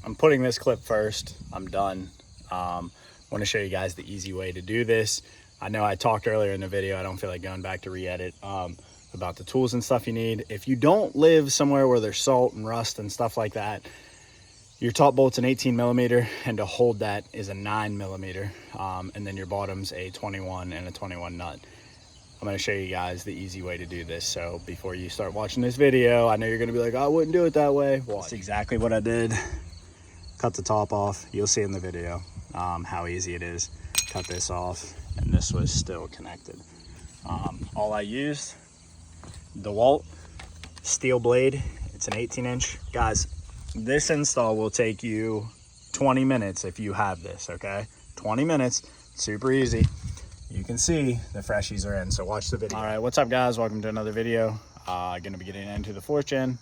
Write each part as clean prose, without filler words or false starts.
I'm putting this clip first. I'm done. Want to show you guys the easy way to do this. I know I talked earlier in the video. I don't feel like going back to re-edit about the tools and stuff you need. If you don't live somewhere where there's salt and rust and stuff like that, your top bolt's an 18 millimeter, and to hold that is a 9 millimeter, and then your bottom's a 21 and a 21 nut. I'm going to show you guys the easy way to do this. So before you start watching this video, I know you're going to be like, I wouldn't do it that way. Well, that's exactly what I did. Cut the top off. You'll see in the video how easy it is. Cut this off, and this was still connected. All I used, DeWalt steel blade. It's an 18-inch. Guys, this install will take you 20 minutes if you have this, okay? 20 minutes, super easy. You can see the freshies are in, so watch the video. All right, what's up guys? Welcome to another video. Gonna be getting into the 4th gen.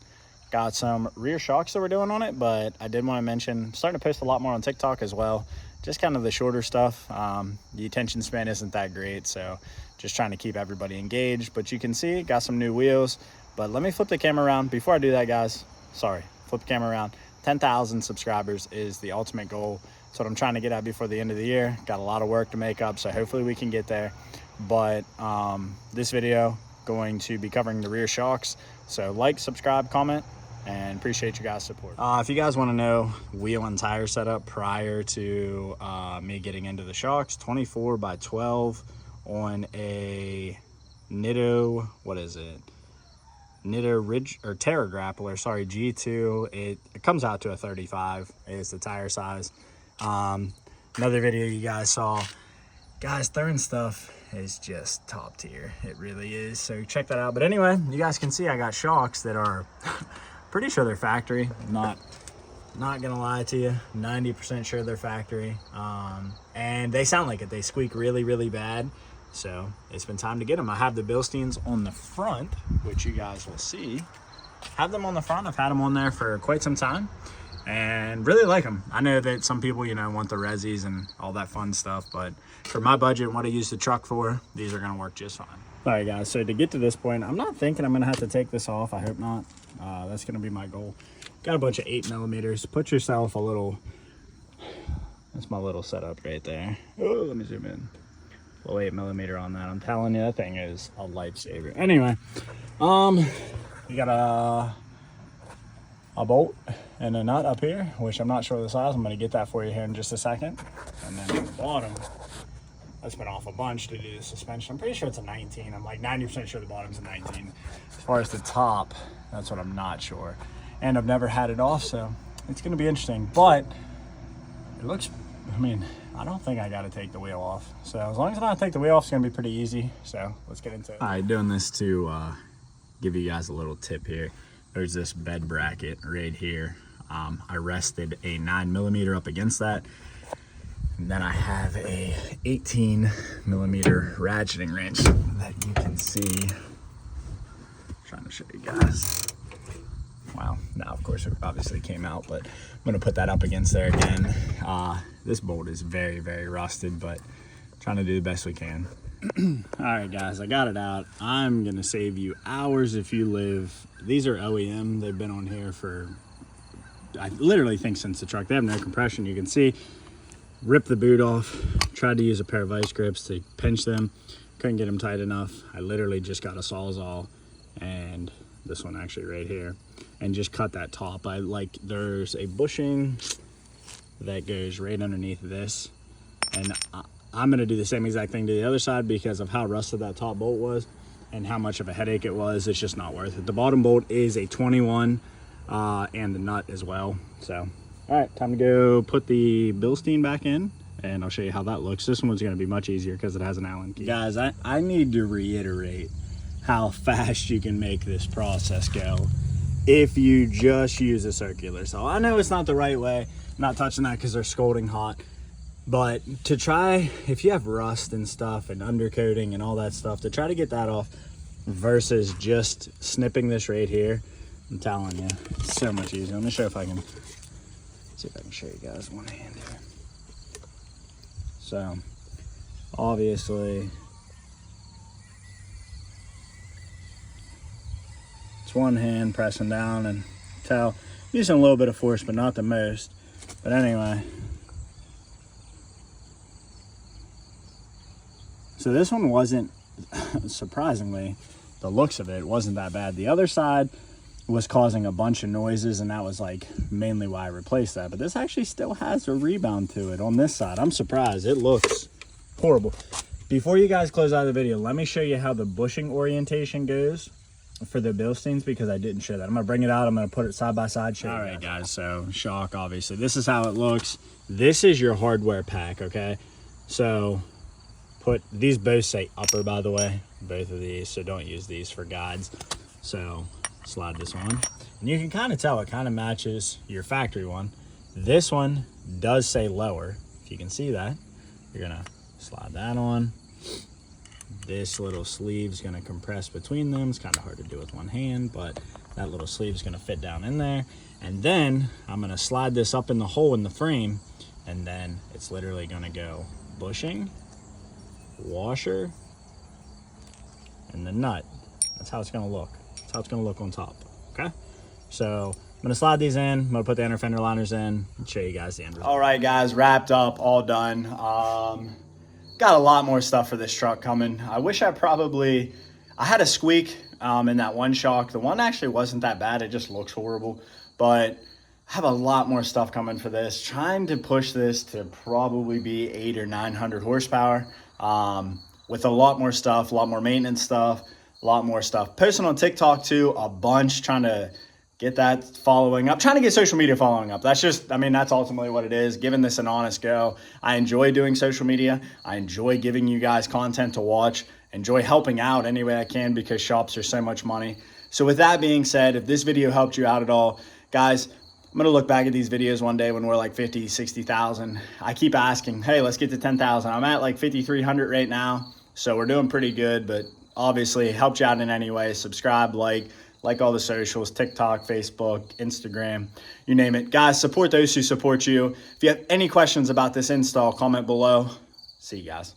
Got some rear shocks that we're doing on it, but I did want to mention, I'm starting to post a lot more on TikTok as well. Just kind of the shorter stuff. The attention span isn't that great, so just trying to keep everybody engaged. But you can see, got some new wheels. But let me flip the camera around. Before I do that, guys, sorry, flip the camera around. 10,000 subscribers is the ultimate goal. That's what I'm trying to get at before the end of the year. Got a lot of work to make up, so hopefully we can get there. But this video going to be covering the rear shocks. So like, subscribe, comment, and appreciate you guys' support. If you guys want to know wheel and tire setup prior to me getting into the shocks, 24 by 12 on a Nitto, what is it? Nitto Ridge or Terra Grappler, sorry, G2. It comes out to a 35 is the tire size. Another video you guys saw, guys, throwing stuff is just top tier. It really is, so check that out. But anyway, you guys can see I got shocks that are pretty sure they're factory. Not gonna lie to you, 90% sure they're factory. And they sound like it. They squeak really, really bad. So it's been time to get them. I have the bilstiens on the front, which you guys will see. Have them on the front. I've had them on there for quite some time and really like them. I know that some people, you know, want the resis and all that fun stuff, but for my budget and what I use the truck for, these are gonna work just fine. All right guys, so to get to this point, I'm not thinking I'm gonna have to take this off. I hope not. That's gonna be my goal. Got a bunch of 8 millimeters. Put yourself a little, that's my little setup right there. Oh, let me zoom in. Little 8 millimeter on that. I'm telling you, that thing is a lifesaver. Anyway, you got a bolt and a nut up here, which I'm not sure of the size. I'm going to get that for you here in just a second. And then at the bottom, that's been off a bunch to do the suspension. I'm pretty sure it's a 19. I'm like 90% sure the bottom's a 19. As far as the top, that's what I'm not sure. And I've never had it off, so it's going to be interesting. But it looks, I mean, I don't think I got to take the wheel off. So as long as I don't take the wheel off, it's going to be pretty easy. So let's get into it. All right, doing this to give you guys a little tip here. There's this bed bracket right here. I rested a 9 millimeter up against that. And then I have a 18 millimeter ratcheting wrench that you can see. I'm trying to show you guys. Wow, now of course it obviously came out, but I'm gonna put that up against there again. This bolt is very, very rusted, but trying to do the best we can. All right guys, I got it out. I'm gonna save you hours if you live. These are OEM, they've been on here for, I literally think since the truck. They have no compression, you can see. Ripped the boot off, tried to use a pair of vice grips to pinch them. Couldn't get them tight enough. I literally just got a Sawzall, and this one actually right here, and just cut that top. There's a bushing that goes right underneath this, and I'm gonna do the same exact thing to the other side because of how rusted that top bolt was and how much of a headache it was. It's just not worth it. The bottom bolt is a 21 and the nut as well. So all right, time to go put the bilstien back in, and I'll show you how that looks. This one's gonna be much easier because it has an Allen key. Guys, I need to reiterate how fast you can make this process go if you just use a circular saw. I know it's not the right way. I'm not touching that because they're scalding hot. But to try, if you have rust and stuff and undercoating and all that stuff, to try to get that off versus just snipping this right here, I'm telling you, it's so much easier. Let me show if I can, see if I can show you guys one hand here. So, obviously, it's one hand pressing down, and tell, using a little bit of force, but not the most. But anyway, so this one wasn't, surprisingly, the looks of it wasn't that bad. The other side was causing a bunch of noises, and that was like mainly why I replaced that. But this actually still has a rebound to it on this side. I'm surprised. It looks horrible. Before you guys close out of the video, let me show you how the bushing orientation goes for the bilsteins, because I didn't show that. I'm gonna bring it out, I'm gonna put it side by side, show you. All right guys, so shock, obviously. This is how it looks. This is your hardware pack, okay? So put, these both say upper, by the way, both of these, so don't use these for guides. So slide this on, and you can kind of tell it kind of matches your factory one. This one does say lower, if you can see that. You're gonna slide that on. This little sleeve's gonna compress between them. It's kind of hard to do with one hand, but that little sleeve's gonna fit down in there. And then I'm gonna slide this up in the hole in the frame, and then it's literally gonna go bushing, washer, and the nut. That's how it's gonna look. That's how it's gonna look on top, okay? So I'm gonna slide these in. I'm gonna put the inner fender liners in and show you guys the end result. All right, guys, wrapped up, all done. Got a lot more stuff for this truck coming. I wish I had a squeak in that one shock. The one actually wasn't that bad. It just looks horrible. But I have a lot more stuff coming for this. Trying to push this to probably be 800 or 900 horsepower with a lot more stuff, a lot more maintenance stuff, a lot more stuff. Posting on TikTok too, a bunch, trying to get that following up, trying to get social media following up. That's just, I mean, that's ultimately what it is, giving this an honest go. I enjoy doing social media. I enjoy giving you guys content to watch, enjoy helping out any way I can, because shops are so much money. So with that being said, if this video helped you out at all, guys, I'm gonna look back at these videos one day when we're like 50, 60,000. I keep asking, hey, let's get to 10,000. I'm at like 5,300 right now. So we're doing pretty good, but obviously helped you out in any way. Subscribe, like all the socials, TikTok, Facebook, Instagram, you name it. Guys, support those who support you. If you have any questions about this install, comment below. See you guys.